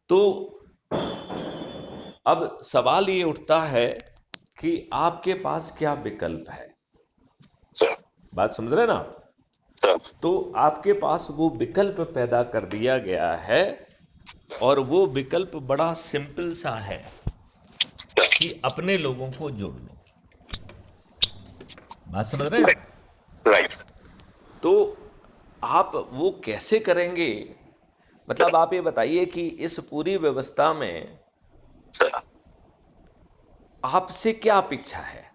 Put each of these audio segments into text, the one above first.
तो अब सवाल ये उठता है कि आपके पास क्या विकल्प है। सर बात समझ रहे हैं ना आप? सर तो आपके पास वो विकल्प पैदा कर दिया गया है और वो विकल्प बड़ा सिंपल सा है कि अपने लोगों को जोड़ लो। बात समझ रहे हैं आप? राइट तो आप वो कैसे करेंगे? मतलब आप ये बताइए कि इस पूरी व्यवस्था में सर। आपसे क्या अपेक्षा है?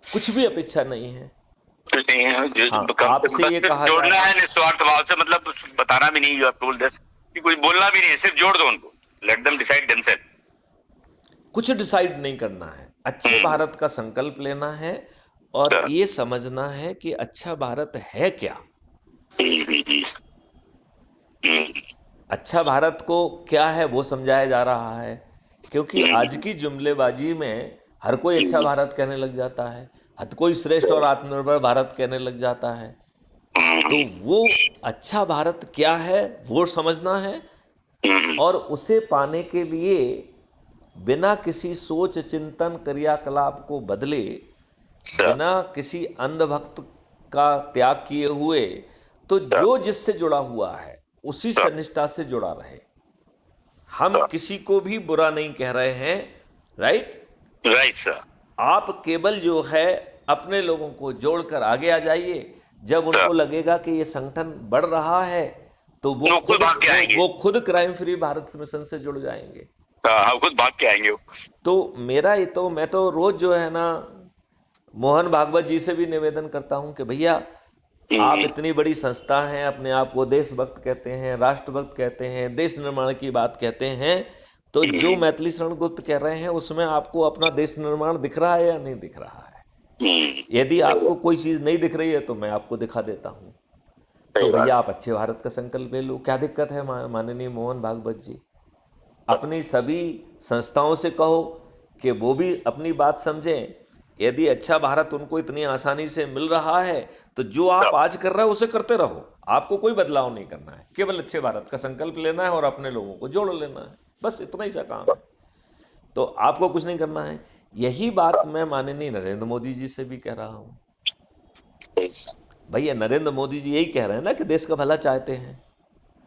कुछ भी अपेक्षा नहीं है। कुछ नहीं है, हाँ, कम से आपसे बस ये सिर्फ कहा जा जोड़ना रहा है निस्वार्थ भाव से, मतलब बताना भी नहीं, यू हैव टोल्ड अस कि कुछ बोलना भी नहीं है, सिर्फ जोड़ दो उनको, लेट देम डिसाइड देमसेल्फ। कुछ डिसाइड नहीं करना है, अच्छे भारत का संकल्प लेना है और सर ये समझना है कि अच्छा भारत है क्या। अच्छा भारत को क्या है वो समझाया जा रहा है, क्योंकि आज की जुमलेबाजी में हर कोई अच्छा भारत कहने लग जाता है, हर कोई श्रेष्ठ और आत्मनिर्भर भारत कहने लग जाता है। तो वो अच्छा भारत क्या है वो समझना है और उसे पाने के लिए बिना किसी सोच चिंतन क्रियाकलाप को बदले, सर बिना किसी अंधभक्त का त्याग किए हुए, तो जो जिससे जुड़ा हुआ है उसी से निष्ठा से जुड़ा रहे। हम किसी को भी बुरा नहीं कह रहे हैं, राइट? Right sir. आप केवल जो है अपने लोगों को जोड़कर आगे आ जाइए। जब उनको लगेगा कि ये संगठन बढ़ रहा है तो वो वो खुद खुद भाग के आएंगे। वो खुद क्राइम फ्री भारत मिशन से जुड़ जाएंगे। हाँ, खुद भाग के आएंगे वो। तो मेरा ये तो मैं तो रोज जो है ना मोहन भागवत जी से भी निवेदन करता हूं कि भैया आप इतनी बड़ी संस्था हैं, अपने आप को देशभक्त कहते हैं, राष्ट्रभक्त कहते हैं, देश निर्माण की बात कहते हैं, तो जो मैथिली शरण गुप्त कह रहे हैं उसमें आपको अपना देश निर्माण दिख रहा है या नहीं दिख रहा है? यदि आपको कोई चीज़ नहीं दिख रही है तो मैं आपको दिखा देता हूँ। तो सही बात। भैया आप अच्छे भारत का संकल्प ले लो, क्या दिक्कत है माननीय मोहन भागवत जी? अपनी सभी संस्थाओं से कहो कि वो भी अपनी बात समझें। यदि अच्छा भारत उनको इतनी आसानी से मिल रहा है तो जो आप आज कर रहे हो उसे करते रहो, आपको कोई बदलाव नहीं करना है, केवल अच्छे भारत का संकल्प लेना है और अपने लोगों को जोड़ लेना है, बस इतना ही सा काम है। तो आपको कुछ नहीं करना है। यही बात मैं माननीय नरेंद्र मोदी जी से भी कह रहा हूँ। भैया नरेंद्र मोदी जी यही कह रहे हैं ना कि देश का भला चाहते हैं।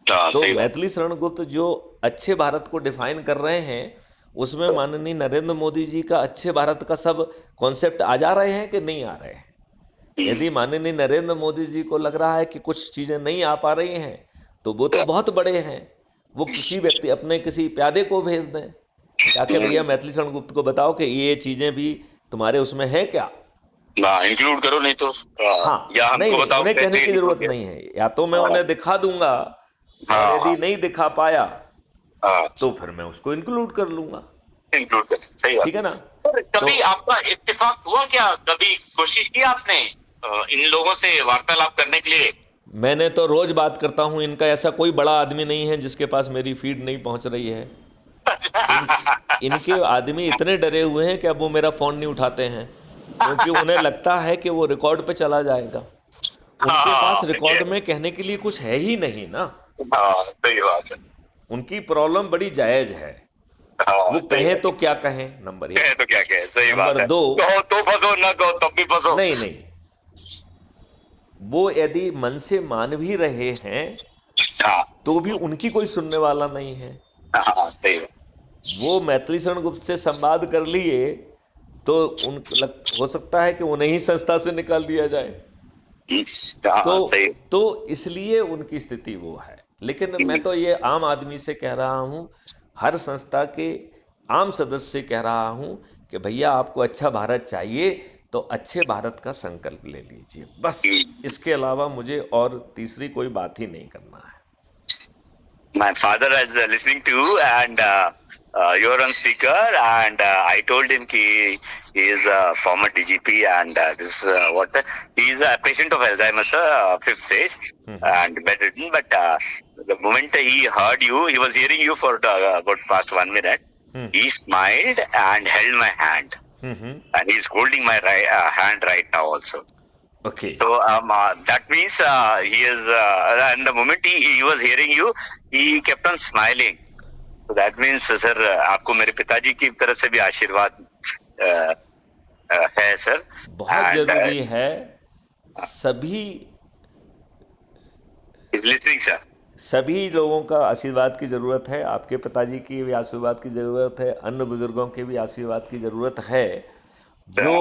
तो सही बात। मैथिली शरण गुप्त जो अच्छे भारत को डिफाइन कर रहे हैं उसमें माननीय नरेंद्र मोदी जी का अच्छे भारत का सब कॉन्सेप्ट आ जा रहे हैं कि नहीं आ रहे हैं? यदि माननीय नरेंद्र मोदी जी को लग रहा है कि कुछ चीज़ें नहीं आ पा रही हैं तो वो तो बहुत बड़े हैं, वो किसी व्यक्ति अपने किसी प्यादे को भेज दें जाके भैया मैथिली शरण गुप्त को बताओ कि ये चीज़ें भी तुम्हारे उसमें है क्या। ना इंक्लूड करो, नहीं तो हाँ, या नहीं हमको नहीं, बताओ उन्हें कहने कैसे की इंक्लूड जरूरत किया। नहीं है, या तो मैं हाँ उन्हें दिखा दूंगा और हाँ यदि नहीं दिखा पाया हाँ, तो फिर मैं उसको इंक्लूड कर लूंगा। इंक्लूड कर, सही ठीक है बात। ना? पर तो कभी आपका इत्तेफाक हुआ क्या, कभी कोशिश की आपने इन लोगों से वार्तालाप करने के लिए? मैंने तो रोज बात करता हूं, इनका ऐसा कोई बड़ा आदमी नहीं है जिसके पास मेरी फीड नहीं पहुंच रही है। इन इनके आदमी इतने डरे हुए हैं कि अब वो मेरा फ़ोन नहीं उठाते हैं, क्योंकि उन्हें लगता है कि वो रिकॉर्ड पे चला जाएगा। उनके पास हाँ रिकॉर्ड में कहने के लिए कुछ है ही नहीं ना। हाँ, सही बात है। उनकी प्रॉब्लम बड़ी जायज़ है। हाँ वो सही कहें बात। तो क्या कहें, नंबर कहे एक। तो क्या कहे, सही बात नंबर है। दो, कहो तो फंसो, ना कहो तब भी फंसो। नहीं नहीं, वो यदि मन से मान भी रहे हैं हाँ तो भी उनकी कोई सुनने वाला नहीं है। हाँ, सही बात। वो मैथिली शरण गुप्त से संवाद कर लिए तो हो सकता है कि उन्हें ही संस्था से निकाल दिया जाए। तो हाँ सही। तो इसलिए उनकी स्थिति वो है। लेकिन मैं तो ये आम आदमी से कह रहा हूँ, हर संस्था के आम सदस्य से कह रहा हूँ कि भैया आपको अच्छा भारत चाहिए तो अच्छे भारत का संकल्प ले लीजिए, बस। इसके अलावा मुझे और तीसरी कोई बात ही नहीं करना है। My father is listening to you, and you're on speaker, and I told him he is a former DGP, and this what he is a patient of Alzheimer's, fifth stage, and bedridden. But the moment he heard you, he was hearing you for about past 1 minute. He smiled and held my hand, and he's holding my hand right now also. Okay. So that means he is, and the moment he was hearing you, he kept on smiling. So that means sir, आपको मेरे पिताजी की तरफ से भी आशीर्वाद है sir. बहुत And जरूरी है। सभी is listening sir. सभी लोगों का आशीर्वाद की ज़रूरत है। आपके पिताजी की भी आशीर्वाद की ज़रूरत है, अन्य बुजुर्गों के भी आशीर्वाद की ज़रूरत है। जो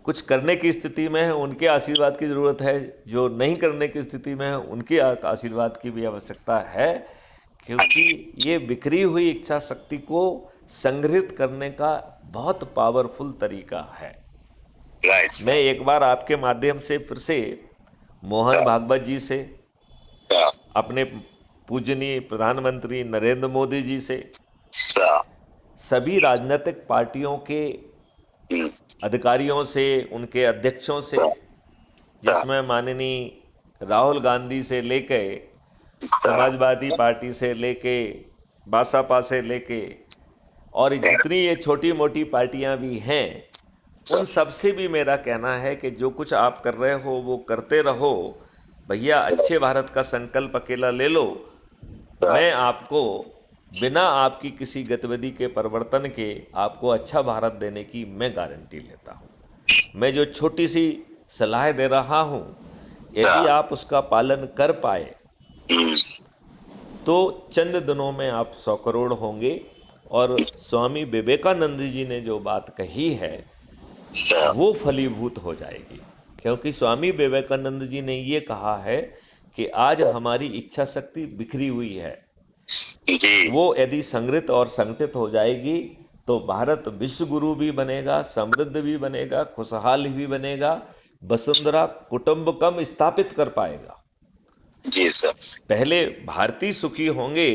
कुछ करने की स्थिति में है उनके आशीर्वाद की ज़रूरत है, जो नहीं करने की स्थिति में है उनके आशीर्वाद की भी आवश्यकता है, क्योंकि ये बिखरी हुई इच्छा शक्ति को संग्रहित करने का बहुत पावरफुल तरीका है। Right sir. मैं एक बार आपके माध्यम से फिर से मोहन भागवत जी से, Yeah. अपने पूजनीय प्रधानमंत्री नरेंद्र मोदी जी से, Sir. सभी राजनीतिक पार्टियों के Hmm. अधिकारियों से, उनके अध्यक्षों से, जिसमें माननीय राहुल गांधी से लेके समाजवादी पार्टी से लेके बासपा से लेके और जितनी ये छोटी मोटी पार्टियां भी हैं, उन सब से भी मेरा कहना है कि जो कुछ आप कर रहे हो वो करते रहो भैया। अच्छे भारत का संकल्प अकेला ले लो। मैं आपको बिना आपकी किसी गतिविधि के परिवर्तन के आपको अच्छा भारत देने की मैं गारंटी लेता हूँ। मैं जो छोटी सी सलाह दे रहा हूँ, यदि आप उसका पालन कर पाए तो चंद दिनों में आप 100 करोड़ होंगे। और स्वामी विवेकानंद जी ने जो बात कही है वो फलीभूत हो जाएगी, क्योंकि स्वामी विवेकानंद जी ने ये कहा है कि आज हमारी इच्छा शक्ति बिखरी हुई है, जी. वो यदि संगठित और संगठित हो जाएगी तो भारत विश्व गुरु भी बनेगा, समृद्ध भी बनेगा, खुशहाल भी बनेगा, वसुंधरा कुटुंबकम स्थापित कर पाएगा। जी सर. पहले भारतीय सुखी होंगे,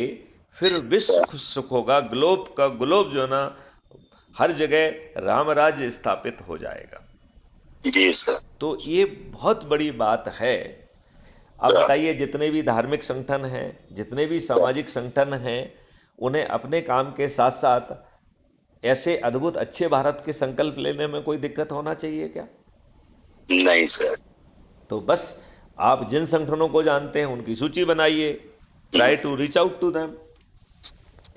फिर विश्व सुख होगा। ग्लोब का ग्लोब जो ना हर जगह राम राज्य स्थापित हो जाएगा। जी सर. तो ये बहुत बड़ी बात है। अब बताइए, जितने भी धार्मिक संगठन हैं, जितने भी सामाजिक संगठन हैं, उन्हें अपने काम के साथ साथ ऐसे अद्भुत अच्छे भारत के संकल्प लेने में कोई दिक्कत होना चाहिए क्या? नहीं सर. तो बस आप जिन संगठनों को जानते हैं उनकी सूची बनाइए, try to reach out to them.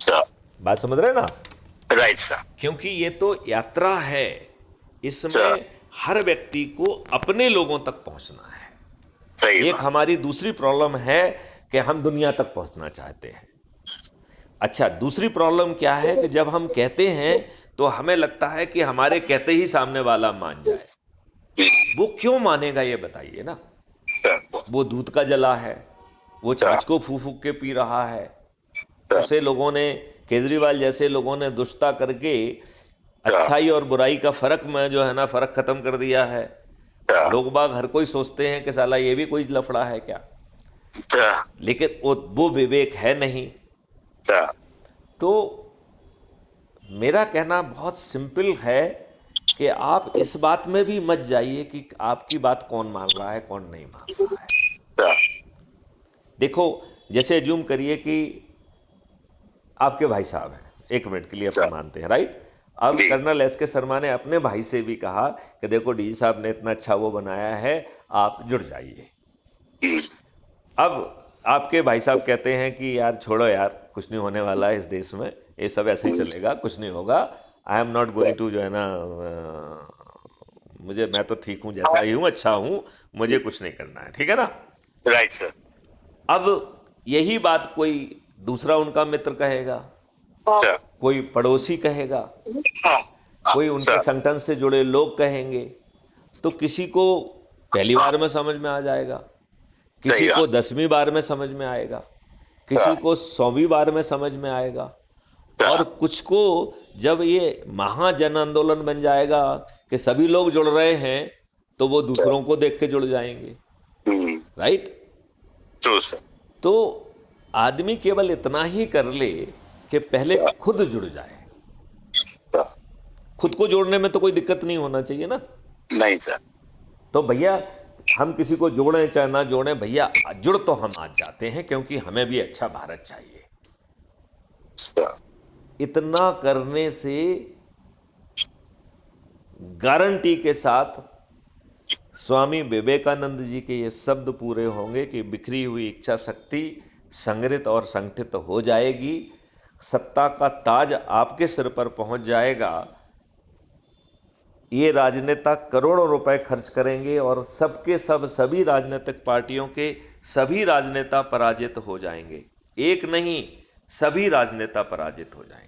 Sir. बात समझ रहे हैं ना? Right sir. क्योंकि ये तो यात्रा है, इसमें सर. हर व्यक्ति को अपने लोगों तक पहुंचना है। सही एक बात. हमारी दूसरी प्रॉब्लम है कि हम दुनिया तक पहुंचना चाहते हैं। अच्छा, दूसरी प्रॉब्लम क्या है कि जब हम कहते हैं तो हमें लगता है कि हमारे कहते ही सामने वाला मान जाए। वो क्यों मानेगा ये बताइए ना। सर. वो दूध का जला है, वो छाछ को फूक फूक के पी रहा है। उसे लोगों ने, केजरीवाल जैसे लोगों ने दुष्टता करके अच्छाई और बुराई का फर्क में जो है ना, फर्क खत्म कर दिया है। लोग बाग हर कोई सोचते हैं कि साला ये भी कोई लफड़ा है क्या, सर. लेकिन वो विवेक है नहीं। सर. तो मेरा कहना बहुत सिंपल है कि आप इस बात में भी मत जाइए कि आपकी बात कौन मान रहा है कौन नहीं मान रहा है। सर. देखो, जैसे एज्यूम करिए कि आपके भाई साहब हैं, 1 मिनट के लिए अपन मानते हैं, राइट। अब जी. कर्नल एस के शर्मा ने अपने भाई से भी कहा कि देखो डीजी साहब ने इतना अच्छा वो बनाया है, आप जुड़ जाइए। अब आपके भाई साहब कहते हैं कि यार छोड़ो यार, कुछ नहीं होने वाला है इस देश में, ये सब ऐसे ही चलेगा, कुछ नहीं होगा, I am not going to जो है ना, मैं तो ठीक हूँ जैसा ही हूँ, अच्छा हूँ, मुझे कुछ नहीं करना है, ठीक है ना। Right sir. अब यही बात कोई दूसरा उनका मित्र कहेगा, सर. कोई पड़ोसी कहेगा, कोई उनके संगठन से जुड़े लोग कहेंगे, तो किसी को पहली बार में समझ में आ जाएगा, किसी को 10वीं बार में समझ में आएगा, किसी को 100वीं बार में समझ में आएगा, और कुछ को जब ये महाजन आंदोलन बन जाएगा कि सभी लोग जुड़ रहे हैं तो वो दूसरों को देख के जुड़ जाएंगे, राइट। True sir. तो आदमी केवल इतना ही कर ले कि पहले खुद जुड़ जाए। खुद को जोड़ने में तो कोई दिक्कत नहीं होना चाहिए ना। नहीं सर. तो भैया हम किसी को जोड़ें चाहे ना जोड़ें, भैया जुड़ तो हम आज जाते हैं, क्योंकि हमें भी अच्छा भारत चाहिए। सर. इतना करने से गारंटी के साथ स्वामी विवेकानंद जी के ये शब्द पूरे होंगे कि बिखरी हुई इच्छा शक्ति संगठित और संगठित हो जाएगी, सत्ता का ताज आपके सिर पर पहुंच जाएगा। ये राजनेता करोड़ों रुपए खर्च करेंगे और सबके सब सभी राजनीतिक पार्टियों के सभी राजनेता पराजित हो जाएंगे। एक नहीं, सभी राजनेता पराजित हो जाएंगे।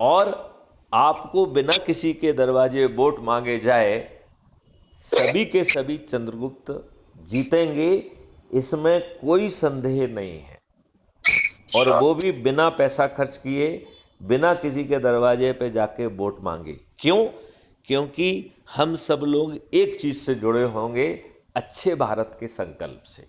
और आपको बिना किसी के दरवाजे वोट मांगे जाए सभी के सभी चंद्रगुप्त जीतेंगे, इसमें कोई संदेह नहीं है। और वो भी बिना पैसा खर्च किए, बिना किसी के दरवाजे पे जाके वोट मांगे। क्यों? क्योंकि हम सब लोग एक चीज से जुड़े होंगे, अच्छे भारत के संकल्प से।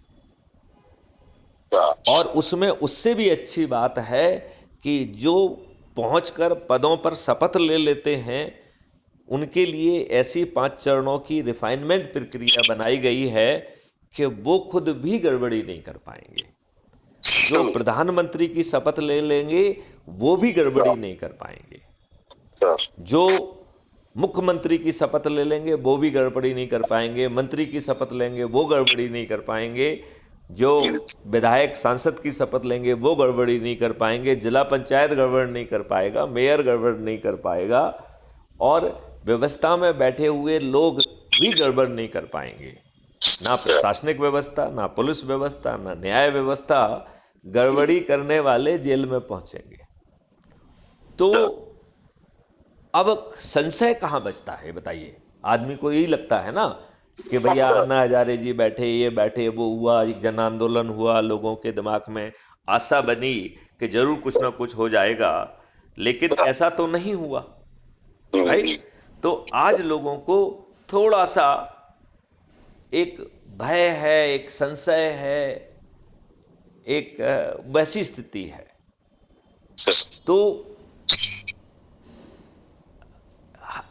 और उसमें उससे भी अच्छी बात है कि जो पहुंचकर पदों पर शपथ ले लेते हैं उनके लिए ऐसी 5 चरणों की रिफाइनमेंट प्रक्रिया बनाई गई है कि वो खुद भी गड़बड़ी नहीं कर पाएंगे। जो प्रधानमंत्री की शपथ ले लेंगे वो भी गड़बड़ी नहीं कर पाएंगे। जो मुख्यमंत्री की शपथ ले लेंगे वो भी गड़बड़ी नहीं कर पाएंगे। मंत्री की शपथ लेंगे वो गड़बड़ी नहीं कर पाएंगे। जो विधायक सांसद की शपथ लेंगे वो गड़बड़ी नहीं कर पाएंगे। जिला पंचायत गड़बड़ नहीं कर पाएगा, मेयर गड़बड़ नहीं कर पाएगा, और व्यवस्था में बैठे हुए लोग भी गड़बड़ नहीं कर पाएंगे। ना प्रशासनिक व्यवस्था, ना पुलिस व्यवस्था, ना न्याय व्यवस्था। गड़बड़ी करने वाले जेल में पहुंचेंगे। तो अब संशय कहाँ बचता है बताइए? आदमी को यही लगता है ना कि भैया अन्ना हजारे जी बैठे, ये बैठे, वो हुआ, एक जन आंदोलन हुआ, लोगों के दिमाग में आशा बनी कि जरूर कुछ ना कुछ हो जाएगा, लेकिन ऐसा तो नहीं हुआ, राइट? तो आज लोगों को थोड़ा सा एक भय है, एक संशय है, एक वैसी स्थिति है। तो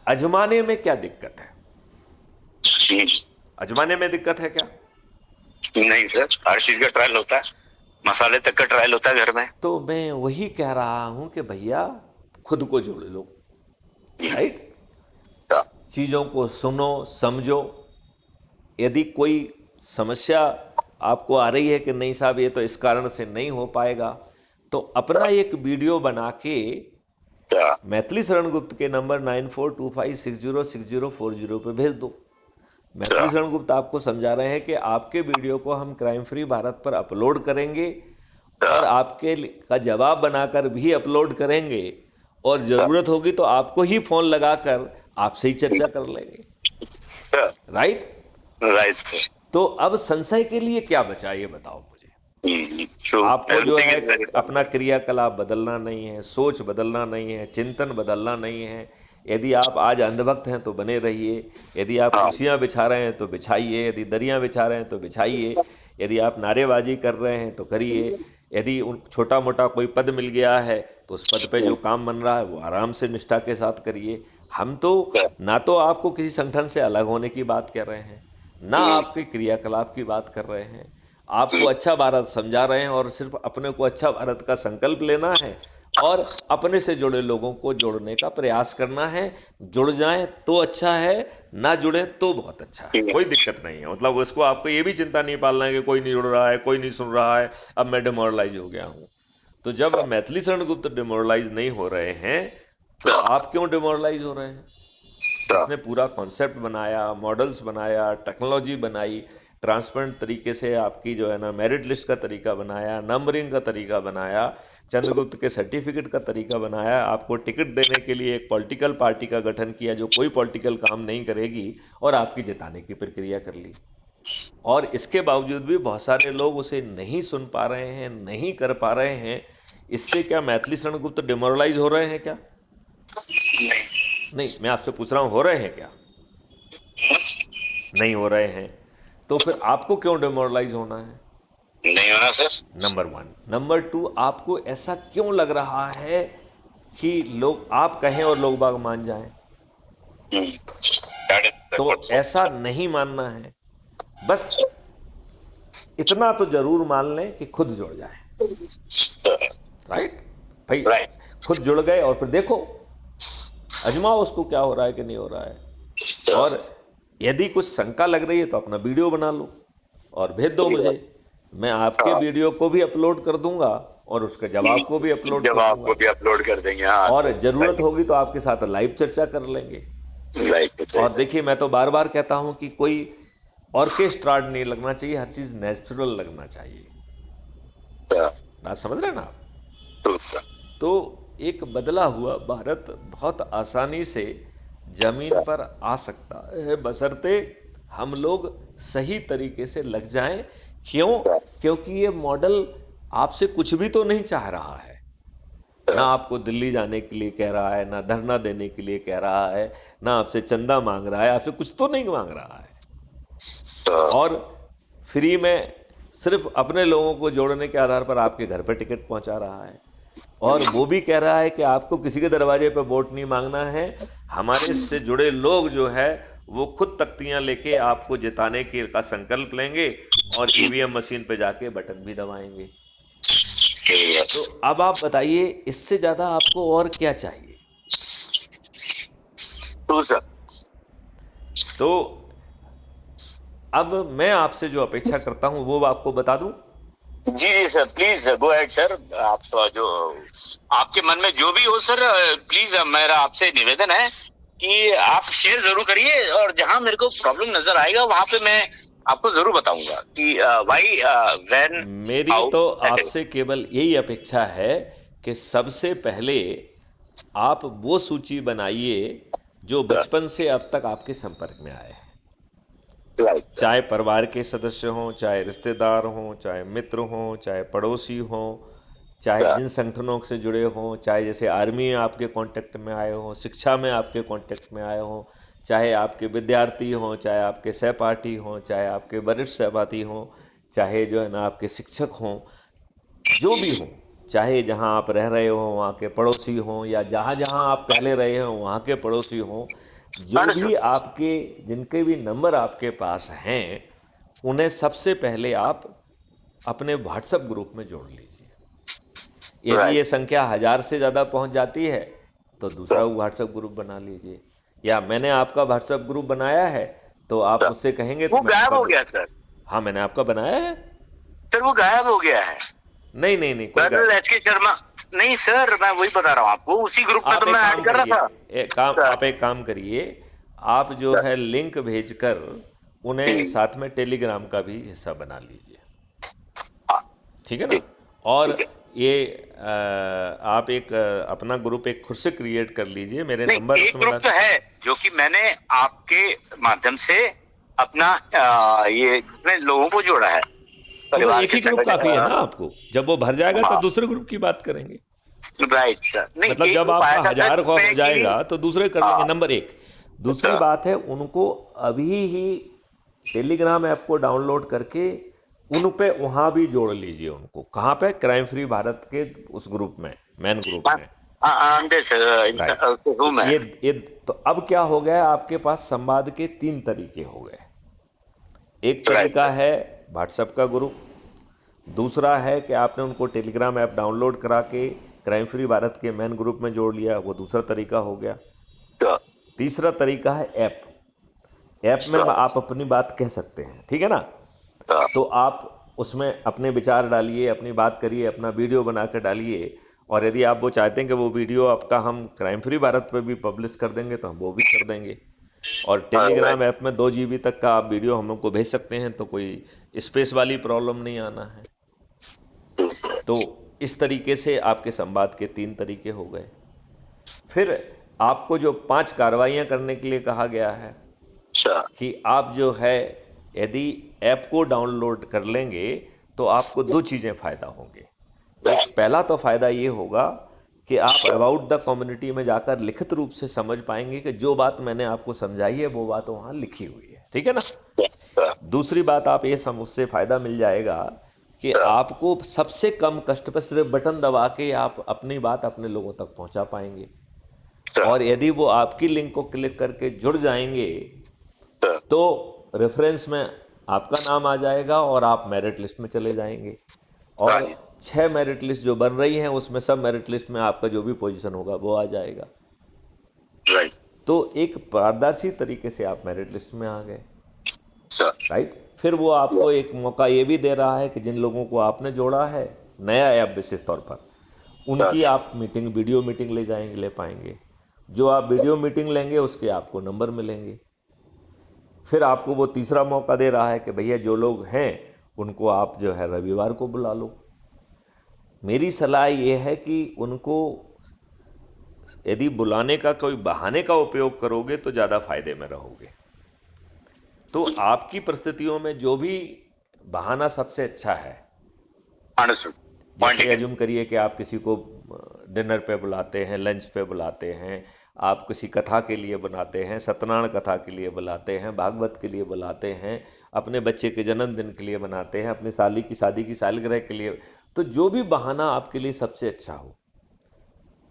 अजमाने में क्या दिक्कत है? अजमाने में दिक्कत है क्या? नहीं सर, हर चीज का ट्रायल होता है, मसाले तक का ट्रायल होता है घर में। तो मैं वही कह रहा हूं कि भैया खुद को जोड़ लो, राइट? चीजों को सुनो, समझो। यदि कोई समस्या आपको आ रही है कि नहीं साहब ये तो इस कारण से नहीं हो पाएगा, तो अपना एक वीडियो बना के मैथिली शरण गुप्त के नंबर 9425606040 पे भेज दो। मैथिली शरण गुप्त आपको समझा रहे हैं कि आपके वीडियो को हम क्राइम फ्री भारत पर अपलोड करेंगे और आपके का जवाब बनाकर भी अपलोड करेंगे, और जरूरत होगी तो आपको ही फोन लगाकर आपसे ही चर्चा कर लेंगे, राइट? Right sir. तो अब संशय के लिए क्या बचा ये बताओ मुझे। आपको जो है अपना क्रियाकलाप बदलना नहीं है, सोच बदलना नहीं है, चिंतन बदलना नहीं है। यदि आप आज अंधभक्त हैं तो बने रहिए, यदि आप कुर्सियां बिछा रहे हैं तो बिछाइए, यदि दरियां बिछा रहे हैं तो बिछाइए, यदि आप नारेबाजी कर रहे हैं तो करिए, यदि छोटा मोटा कोई पद मिल गया है तो उस पद पे जो काम बन रहा है वो आराम से निष्ठा के साथ करिए। हम तो ना तो आपको किसी संगठन से अलग होने की बात कर रहे हैं, ना आपके क्रियाकलाप की बात कर रहे हैं। आपको अच्छा भारत समझा रहे हैं और सिर्फ अपने को अच्छा भारत का संकल्प लेना है और अपने से जुड़े लोगों को जोड़ने का प्रयास करना है। जुड़ जाएं तो अच्छा है, ना जुड़े तो बहुत अच्छा है, कोई दिक्कत नहीं है। मतलब उसको आपको ये भी चिंता नहीं पालना है कि कोई नहीं जुड़ रहा है, कोई नहीं सुन रहा है, अब मैं डिमोरलाइज हो गया हूँ। तो जब मैथिली शरण गुप्त डिमोरलाइज नहीं हो रहे हैं तो आप क्यों डिमोरलाइज हो रहे हैं? इसने पूरा कॉन्सेप्ट बनाया, मॉडल्स बनाया, टेक्नोलॉजी बनाई, ट्रांसपेरेंट तरीके से आपकी जो है ना मेरिट लिस्ट का तरीका बनाया, नंबरिंग का तरीका बनाया, चंद्रगुप्त के सर्टिफिकेट का तरीका बनाया, आपको टिकट देने के लिए एक पॉलिटिकल पार्टी का गठन किया जो कोई पॉलिटिकल काम नहीं करेगी, और आपकी जिताने की प्रक्रिया कर ली। और इसके बावजूद भी बहुत सारे लोग उसे नहीं सुन पा रहे हैं, नहीं कर पा रहे हैं। इससे क्या मैथिली शरण गुप्त डिमोरलाइज हो रहे हैं क्या? नहीं, मैं आपसे पूछ रहा हूँ, हो रहे हैं क्या? नहीं हो रहे हैं। तो फिर आपको क्यों डिमोरलाइज होना है? नहीं होना सर। नंबर 1। नंबर 2, आपको ऐसा क्यों लग रहा है कि लोग आप कहें और लोग बाग मान जाएं? तो ऐसा नहीं मानना है। बस इतना तो जरूर मान लें कि खुद जुड़ जाए, राइट भाई? खुद जुड़ गए और फिर देखो, अजमाओ उसको क्या हो रहा है कि नहीं हो रहा है। और यदि कुछ शंका लग रही है तो अपना वीडियो बना लो और भेज दो मुझे, मैं आपके वीडियो को भी अपलोड कर दूंगा और उसके जवाब को भी अपलोड कर जवाब दूंगा, को भी अपलोड कर देंगे। हाँ, और ज़रूरत होगी तो आपके साथ लाइव चर्चा कर लेंगे। लाइक और देखिए, मैं तो बार बार कहता हूं कि कोई ऑर्केस्ट्राड नहीं लगना चाहिए, हर चीज़ नेचुरल लगना चाहिए। बात समझ रहे हैं ना आप? तो एक बदला हुआ भारत बहुत आसानी से जमीन पर आ सकता है, बशर्ते हम लोग सही तरीके से लग जाएं। क्यों? क्योंकि ये मॉडल आपसे कुछ भी तो नहीं चाह रहा है, ना आपको दिल्ली जाने के लिए कह रहा है, ना धरना देने के लिए कह रहा है, ना आपसे चंदा मांग रहा है, आपसे कुछ तो नहीं मांग रहा है। और फ्री में सिर्फ अपने लोगों को जोड़ने के आधार पर आपके घर पर टिकट पहुंचा रहा है, और वो भी कह रहा है कि आपको किसी के दरवाजे पर वोट नहीं मांगना है, हमारे से जुड़े लोग जो है वो खुद तख्तियां लेके आपको जिताने के का संकल्प लेंगे और ईवीएम मशीन पे जाके बटन भी दबाएंगे। तो अब आप बताइए, इससे ज्यादा आपको और क्या चाहिए? तो अब मैं आपसे जो अपेक्षा करता हूं वो आपको बता दूं। जी जी sir, please go ahead sir. आप जो आपके मन में जो भी हो सर, प्लीज मेरा आपसे निवेदन है कि आप शेयर जरूर करिए, और जहां मेरे को प्रॉब्लम नजर आएगा वहां पे मैं आपको जरूर बताऊंगा कि भाई व्हेन मेरी तो आपसे केवल यही अपेक्षा है कि सबसे पहले आप वो सूची बनाइए जो बचपन से अब तक आपके संपर्क में आए हैं, चाहे परिवार के सदस्य हों, चाहे रिश्तेदार हों, चाहे मित्र हों, चाहे पड़ोसी हों, चाहे जिन संगठनों से जुड़े हों, चाहे जैसे आर्मी में आपके कांटेक्ट में आए हों, शिक्षा में आपके कांटेक्ट में आए हों, चाहे आपके विद्यार्थी हों, चाहे आपके सहपाठी हों, चाहे आपके वरिष्ठ सहपाठी हों, चाहे जो है ना आपके शिक्षक हों, जो भी हों, चाहे जहां आप रह रहे हों वहाँ के पड़ोसी हों, या जहां जहां आप पहले रहे हों वहाँ के पड़ोसी हों, जो भी आपके जिनके भी नंबर आपके पास हैं, उन्हें सबसे पहले आप अपने व्हाट्सएप ग्रुप में जोड़ लीजिए। यदि ये संख्या 1000 से ज़्यादा पहुंच जाती है तो दूसरा व्हाट्सएप ग्रुप बना लीजिए, या मैंने आपका व्हाट्सएप ग्रुप बनाया है तो आप मुझसे कहेंगे तो वो गायब हो गया सर। हाँ, मैंने आपका बनाया है सर, वो गायब हो गया है। नहीं नहीं नहीं, कर्नल एच.के. शर्मा नहीं सर, मैं वही बता रहा हूँ आपको, उसी ग्रुप में तो मैं ऐड कर रहा था। आप एक काम करिए, आप जो है लिंक भेजकर उन्हें साथ में टेलीग्राम का भी हिस्सा बना लीजिए, ठीक है ना। और ये आप एक अपना ग्रुप एक खुद से क्रिएट कर लीजिए, मेरे नंबर एक ग्रुप तो है जो कि मैंने आपके माध्यम से अपना ये लोगों को जोड़ा है। तो एक ही ग्रुप काफी है ना आपको, जब वो भर जाएगा तब दूसरे ग्रुप की बात करेंगे। Right sir. नहीं, मतलब जब आपका 1000 हो जाएगा तो दूसरे कर लेंगे, नंबर एक। दूसरी बात है, उनको अभी ही टेलीग्राम ऐप को डाउनलोड करके उन पे वहाँ भी जोड़ लीजिए उनको। कहाँ पे? क्राइम फ्री भारत के उस ग्रुप में, मेन ग्रुप में। ये तो अब क्या हो गया, आपके पास संवाद के 3 तरीके हो गए। एक तरीका है व्हाट्सएप का ग्रुप, दूसरा है कि आपने उनको टेलीग्राम ऐप डाउनलोड करा के क्राइम फ्री भारत के मेन ग्रुप में जोड़ लिया, वो दूसरा तरीका हो गया। तीसरा तरीका है ऐप में आप अपनी बात कह सकते हैं, ठीक है ना। तो आप उसमें अपने विचार डालिए, अपनी बात करिए, अपना वीडियो बना कर डालिए, और यदि आप वो चाहते हैं कि वो वीडियो आपका हम क्राइम फ्री भारत पे भी पब्लिश कर देंगे तो हम वो भी कर देंगे। और टेलीग्राम ऐप में 2 GB तक का आप वीडियो हम लोग को भेज सकते हैं, तो कोई स्पेस वाली प्रॉब्लम नहीं आना है। तो इस तरीके से आपके संवाद के 3 तरीके हो गए। फिर आपको जो 5 कार्रवाइयाँ करने के लिए कहा गया है कि आप जो है यदि ऐप को डाउनलोड कर लेंगे तो आपको 2 चीज़ें फ़ायदा होंगे। एक पहला तो फ़ायदा ये होगा कि आप अबाउट द कम्युनिटी में जाकर लिखित रूप से समझ पाएंगे कि जो बात मैंने आपको समझाई है वो बात वहाँ लिखी हुई है, ठीक है ना। दूसरी बात आप ये उससे फ़ायदा मिल जाएगा कि आपको सबसे कम कष्ट पर सिर्फ बटन दबा के आप अपनी बात अपने लोगों तक पहुँचा पाएंगे। और यदि वो आपकी लिंक को क्लिक करके जुड़ जाएंगे तो रेफरेंस में आपका नाम आ जाएगा और आप मेरिट लिस्ट में चले जाएंगे। और 6 मेरिट लिस्ट जो बन रही हैं उसमें सब मेरिट लिस्ट में आपका जो भी पोजीशन होगा वो आ जाएगा। तो एक पारदर्शी तरीके से आप मेरिट लिस्ट में आ गए, sir. राइट। फिर वो आपको एक मौका ये भी दे रहा है कि जिन लोगों को आपने जोड़ा है नया ऐप विशेष तौर पर, उनकी आप मीटिंग, वीडियो मीटिंग ले पाएंगे। जो आप वीडियो मीटिंग लेंगे उसके आपको नंबर मिलेंगे। फिर आपको वो तीसरा मौका दे रहा है कि भैया जो लोग हैं उनको आप जो है रविवार को बुला लो। मेरी सलाह ये है कि उनको यदि बुलाने का कोई बहाने का उपयोग करोगे तो ज़्यादा फायदे में रहोगे। तो आपकी परिस्थितियों में जो भी बहाना सबसे अच्छा है, Understood. Point जैसे taken. एज्यूम करिए कि आप किसी को डिनर पे बुलाते हैं, लंच पे बुलाते हैं, आप किसी कथा के लिए बनाते हैं, सत्यनारायण कथा के लिए बुलाते हैं, भागवत के लिए बुलाते हैं, अपने बच्चे के जन्मदिन के लिए बनाते हैं, अपनी साली की शादी की सालगिरह के लिए, तो जो भी बहाना आपके लिए सबसे अच्छा हो,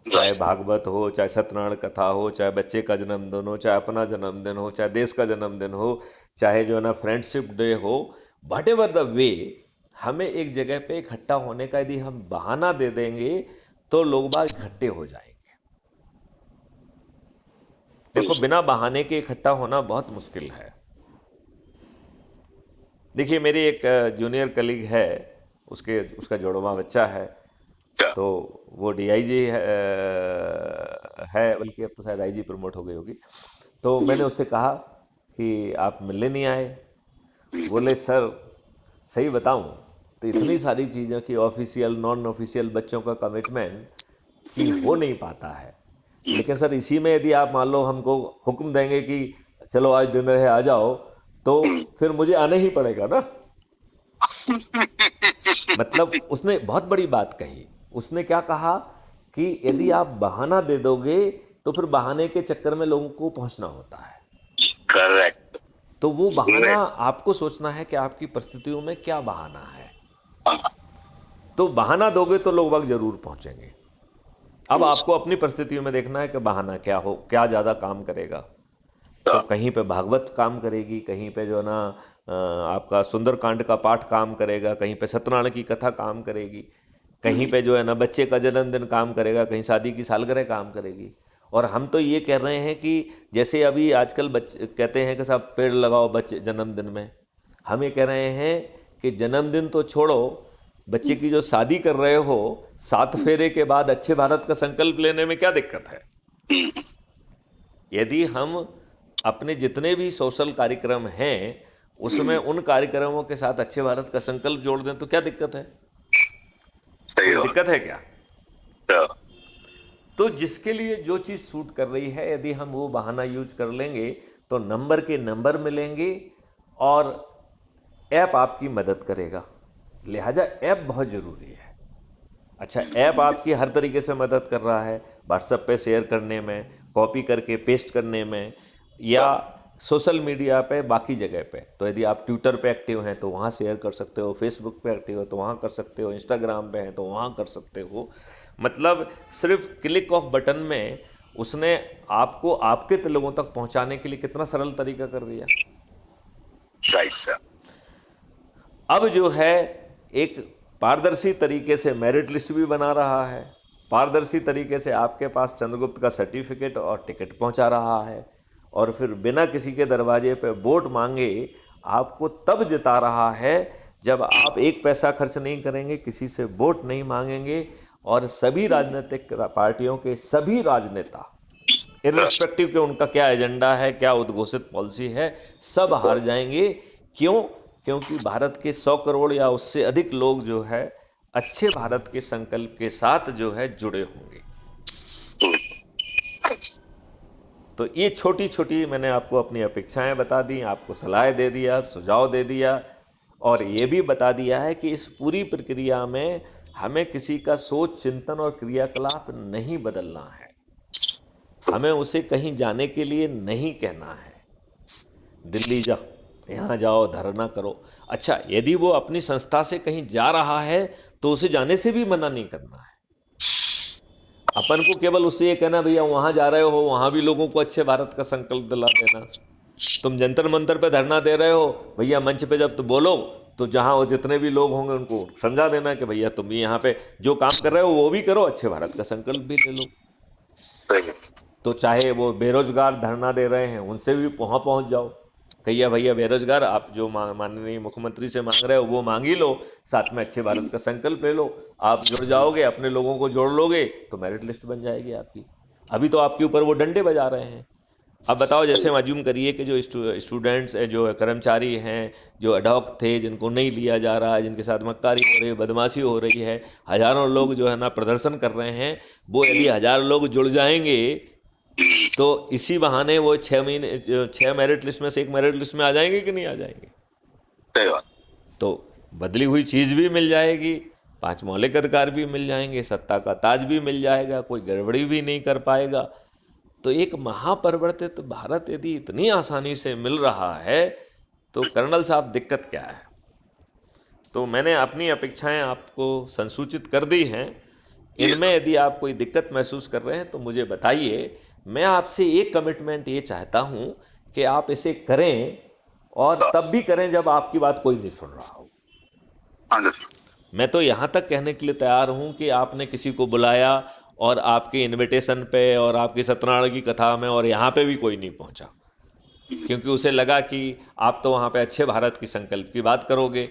चाहे भागवत हो, चाहे सत्यनारायण कथा हो, चाहे बच्चे का जन्मदिन हो, चाहे अपना जन्मदिन हो, चाहे देश का जन्मदिन हो, चाहे जो है ना फ्रेंडशिप डे हो, वट एवर द वे, हमें एक जगह पे इकट्ठा होने का यदि हम बहाना दे देंगे तो लोग बाग इकट्ठे हो जाएंगे। देखो, बिना बहाने के इकट्ठा होना बहुत मुश्किल है। देखिए, मेरी एक जूनियर कलीग है, उसका जुड़वा बच्चा है, तो वो डीआईजी है, बल्कि अब तो शायद आईजी प्रमोट हो गई होगी। तो मैंने उससे कहा कि आप मिलने नहीं आए। बोले सर सही बताऊं तो इतनी सारी चीज़ों की ऑफिशियल नॉन ऑफिशियल बच्चों का कमिटमेंट कि हो नहीं पाता है, लेकिन सर इसी में यदि आप मान लो हमको हुक्म देंगे कि चलो आज डिनर है आ जाओ, तो फिर मुझे आने ही पड़ेगा ना। मतलब उसने बहुत बड़ी बात कही। उसने क्या कहा कि यदि आप बहाना दे दोगे तो फिर बहाने के चक्कर में लोगों को पहुंचना होता है। Correct. तो वो बहाना आपको सोचना है कि आपकी परिस्थितियों में क्या बहाना है। तो बहाना दोगे तो लोग वक्त जरूर पहुंचेंगे। अब आपको अपनी परिस्थितियों में देखना है कि बहाना क्या हो, क्या ज़्यादा काम करेगा। तो कहीं पे भागवत काम करेगी, कहीं पे जो है ना आपका सुंदरकांड का पाठ काम करेगा, कहीं पे सत्यनारायण की कथा काम करेगी, कहीं पे जो है ना बच्चे का जन्मदिन काम करेगा, कहीं शादी की सालगिरह काम करेगी। और हम तो ये कह रहे हैं कि जैसे अभी आजकल बच्चे कहते हैं कि साहब पेड़ लगाओ बच्चे जन्मदिन में, हम ये कह रहे हैं कि जन्मदिन तो छोड़ो, बच्चे की जो शादी कर रहे हो 7 फेरे के बाद अच्छे भारत का संकल्प लेने में क्या दिक्कत है। यदि हम अपने जितने भी सोशल कार्यक्रम हैं उसमें उन कार्यक्रमों के साथ अच्छे भारत का संकल्प जोड़ दें तो क्या दिक्कत है? कोई दिक्कत है क्या? तो जिसके लिए जो चीज़ सूट कर रही है, यदि हम वो बहाना यूज कर लेंगे तो नंबर के नंबर मिलेंगे और ऐप आपकी मदद करेगा। लिहाजा ऐप बहुत ज़रूरी है। अच्छा, ऐप आपकी हर तरीके से मदद कर रहा है, व्हाट्सएप पे शेयर करने में, कॉपी करके पेस्ट करने में, या सोशल मीडिया पे बाकी जगह पे। तो यदि आप ट्विटर पे एक्टिव हैं तो वहाँ शेयर कर सकते हो, फेसबुक पे एक्टिव हो तो वहाँ कर सकते हो, इंस्टाग्राम पे हैं तो वहाँ कर सकते हो। मतलब सिर्फ क्लिक ऑफ बटन में उसने आपको आपके लोगों तक पहुँचाने के लिए कितना सरल तरीका कर दिया। Right, sir. अब जो है एक पारदर्शी तरीके से मेरिट लिस्ट भी बना रहा है, पारदर्शी तरीके से आपके पास चंद्रगुप्त का सर्टिफिकेट और टिकट पहुंचा रहा है, और फिर बिना किसी के दरवाजे पे वोट मांगे आपको तब जिता रहा है जब आप एक पैसा खर्च नहीं करेंगे, किसी से वोट नहीं मांगेंगे, और सभी राजनीतिक पार्टियों के सभी राजनेता इर्रेस्पेक्टिव के उनका क्या एजेंडा है, क्या उद्घोषित पॉलिसी है, सब हार जाएंगे। क्यों? क्योंकि भारत के 100 करोड़ या उससे अधिक लोग जो है अच्छे भारत के संकल्प के साथ जो है जुड़े होंगे। तो ये छोटी छोटी मैंने आपको अपनी अपेक्षाएं बता दी, आपको सलाह दे दिया, सुझाव दे दिया, और ये भी बता दिया है कि इस पूरी प्रक्रिया में हमें किसी का सोच, चिंतन और क्रियाकलाप नहीं बदलना है। हमें उसे कहीं जाने के लिए नहीं कहना है, दिल्ली जाओ, यहाँ जाओ, धरना करो। अच्छा, यदि वो अपनी संस्था से कहीं जा रहा है तो उसे जाने से भी मना नहीं करना है। अपन को केवल उससे ये कहना भैया वहाँ जा रहे हो, वहाँ भी लोगों को अच्छे भारत का संकल्प दिला देना। तुम जंतर मंतर पे धरना दे रहे हो, भैया मंच पे जब तो बोलो तो जहाँ वो जितने भी लोग होंगे उनको समझा देना कि भैया तुम भी यहाँ पे जो काम कर रहे हो वो भी करो, अच्छे भारत का संकल्प भी ले लो। सही। तो चाहे वो बेरोजगार धरना दे रहे हैं उनसे भी वहाँ पहुँच जाओ, कहिए भैया बेरोजगार आप जो माननीय मुख्यमंत्री से मांग रहे हो वो मांग ही लो, साथ में अच्छे भारत का संकल्प ले लो, आप जुड़ जाओगे, अपने लोगों को जोड़ लोगे तो मेरिट लिस्ट बन जाएगी आपकी। अभी तो आपके ऊपर वो डंडे बजा रहे हैं। अब बताओ, जैसे हम अज्यूम करिए कि जो स्टूडेंट्स जो कर्मचारी हैं, जो एडॉक थे, जिनको नहीं लिया जा रहा है, जिनके साथ मक्कारी हो रही है, बदमाशी हो रही है, हज़ारों लोग जो है ना प्रदर्शन कर रहे हैं, वो यदि 1000 लोग जुड़ जाएंगे तो इसी बहाने वो 6 मेरिट लिस्ट में से एक मेरिट लिस्ट में आ जाएंगे कि नहीं आ जाएंगे? सही बात। तो बदली हुई चीज़ भी मिल जाएगी, 5 मौलिक अधिकार भी मिल जाएंगे, सत्ता का ताज भी मिल जाएगा, कोई गड़बड़ी भी नहीं कर पाएगा। तो एक महापरिवर्तित भारत यदि इतनी आसानी से मिल रहा है तो कर्नल साहब दिक्कत क्या है? तो मैंने अपनी अपेक्षाएं आपको संसूचित कर दी हैं। इनमें यदि आप कोई दिक्कत महसूस कर रहे हैं तो मुझे बताइए। मैं आपसे एक कमिटमेंट ये चाहता हूं कि आप इसे करें, और तब भी करें जब आपकी बात कोई नहीं सुन रहा हो। मैं तो यहाँ तक कहने के लिए तैयार हूँ कि आपने किसी को बुलाया और आपके इनविटेशन पे और आपकी सत्यनारायण की कथा में और यहाँ पे भी कोई नहीं पहुँचा, क्योंकि उसे लगा कि आप तो वहाँ पे अच्छे भारत की संकल्प की बात करोगे,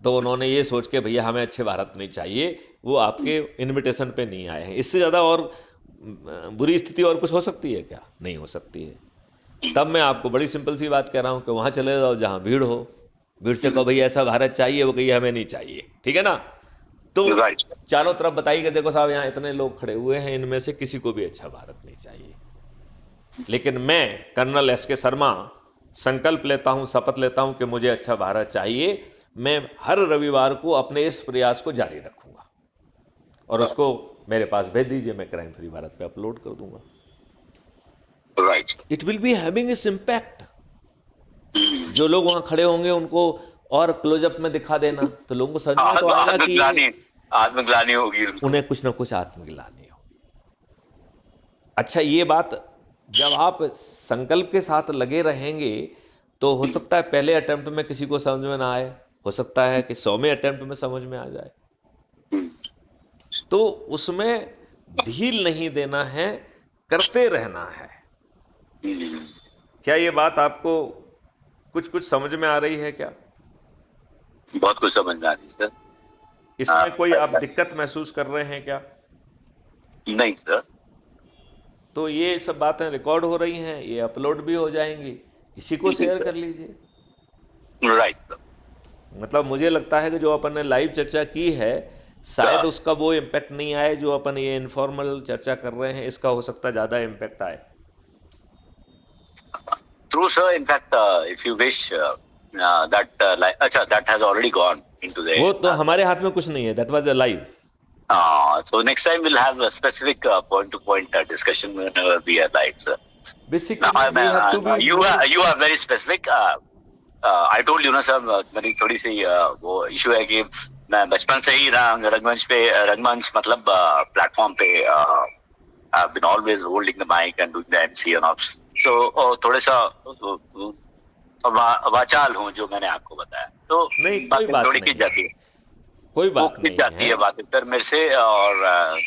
तो उन्होंने ये सोच के भैया हमें अच्छे भारत नहीं चाहिए, वो आपके इनविटेशन पे नहीं आए हैं। इससे ज़्यादा और बुरी स्थिति और कुछ हो सकती है क्या? नहीं हो सकती है। तब मैं आपको बड़ी सिंपल सी बात कह रहा हूँ कि वहाँ चले जाओ जहाँ भीड़ हो, भीड़ से कहो भैया ऐसा भारत चाहिए, वो कहिए हमें नहीं चाहिए, ठीक है ना? तो चारों तरफ बताइए कि देखो साहब यहाँ इतने लोग खड़े हुए हैं, इनमें से किसी को भी अच्छा भारत नहीं चाहिए, लेकिन मैं कर्नल एस के शर्मा संकल्प लेता हूँ, शपथ लेता हूँ कि मुझे अच्छा भारत चाहिए। मैं हर रविवार को अपने इस प्रयास को जारी रखूँगा और उसको मेरे पास भेज दीजिए, मैं क्राइम फ्री भारत पे अपलोड कर दूंगा। It will be having its impact. जो लोग वहाँ खड़े होंगे उनको और क्लोजअप में दिखा देना, तो लोगों को समझ में तो आएगा कि आत्मग्लानी होगी, उन्हें कुछ ना कुछ आत्मग्लानी होगी। अच्छा, ये बात जब आप संकल्प के साथ लगे रहेंगे तो हो सकता है पहले अटेम्प्ट में किसी को समझ में ना आए, हो सकता है कि 100वें अटेम्प्ट में समझ में आ जाए। तो उसमें ढील नहीं देना है, करते रहना है। क्या ये बात आपको कुछ समझ में आ रही है क्या? बहुत कुछ समझ में आ रही है सर। इसमें कोई आप दिक्कत महसूस कर रहे हैं क्या? नहीं सर। तो ये सब बातें रिकॉर्ड हो रही हैं, ये अपलोड भी हो जाएंगी, इसी को शेयर कर लीजिए। राइट। मतलब मुझे लगता है कि जो अपन ने लाइव चर्चा की है, शायद उसका वो इम्पैक्ट नहीं आए जो अपन ये इनफॉर्मल चर्चा कर रहे हैं, इसका हो सकता है ज़्यादा इम्पैक्ट आए। True sir, in fact if you wish that has already gone into the वो तो हमारे हाथ में कुछ नहीं है, that was a live. So next time we'll have a specific point to point discussion whenever we are live sir. Basically we have to be you are very specific. I told you ना sir, मेरी थोड़ी सी वो issue है कि मैं बचपन से ही रंगमंच मतलब प्लेटफॉर्म पे I've been always holding the mic and doing the MC and all. So थोड़े सा वाचाल हूँ, जो मैंने आपको बताया। तो नहीं, कोई बात थोड़ी नहीं, खिंच जाती है, कोई बात नहीं जाती है बात इधर मेरे से, और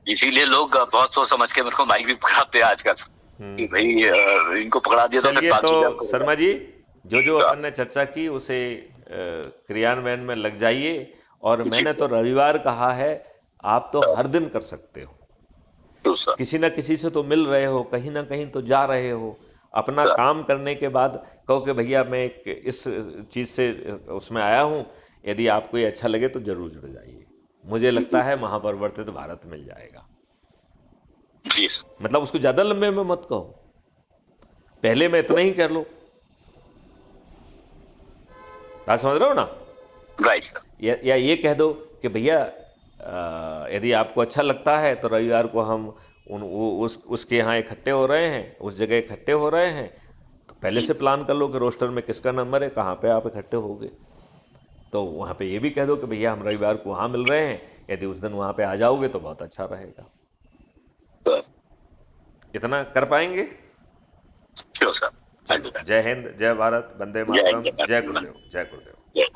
इसीलिए लोग बहुत सोच समझ के मेरे को माइक भी पकड़ाते हैं आजकल कि भाई इनको पकड़ा दिया तो फिर बात तो शर्मा जी, जो अपन ने चर्चा की उसे क्रियान्वयन में लग जाइए। और मैंने तो रविवार कहा है, आप तो हर दिन कर सकते हो, किसी ना किसी से तो मिल रहे हो, कहीं ना कहीं तो जा रहे हो। अपना काम करने के बाद कहो कि भैया मैं इस चीज़ से उसमें आया हूँ, यदि आपको ये अच्छा लगे तो जरूर जुड़ जाइए। मुझे लगता है महापरिवर्तित भारत मिल जाएगा। मतलब उसको ज़्यादा लंबे में मत कहो, पहले में इतना ही कर लो। बात समझ रहे हो ना? राइट। या ये कह दो कि भैया यदि आपको अच्छा लगता है तो रविवार को हम उसके यहाँ इकट्ठे हो रहे हैं, उस जगह इकट्ठे हो रहे हैं, तो पहले से प्लान कर लो कि रोस्टर में किसका नंबर है, कहाँ पे आप इकट्ठे होगे। तो वहाँ पे ये भी कह दो कि भैया हम रविवार को वहाँ मिल रहे हैं, यदि उस दिन वहाँ पे आ जाओगे तो बहुत अच्छा रहेगा। इतना कर पाएंगे? Sure sir. जय हिंद, जय भारत, वंदे मातरम, जय गुरुदेव, जय गुरुदेव।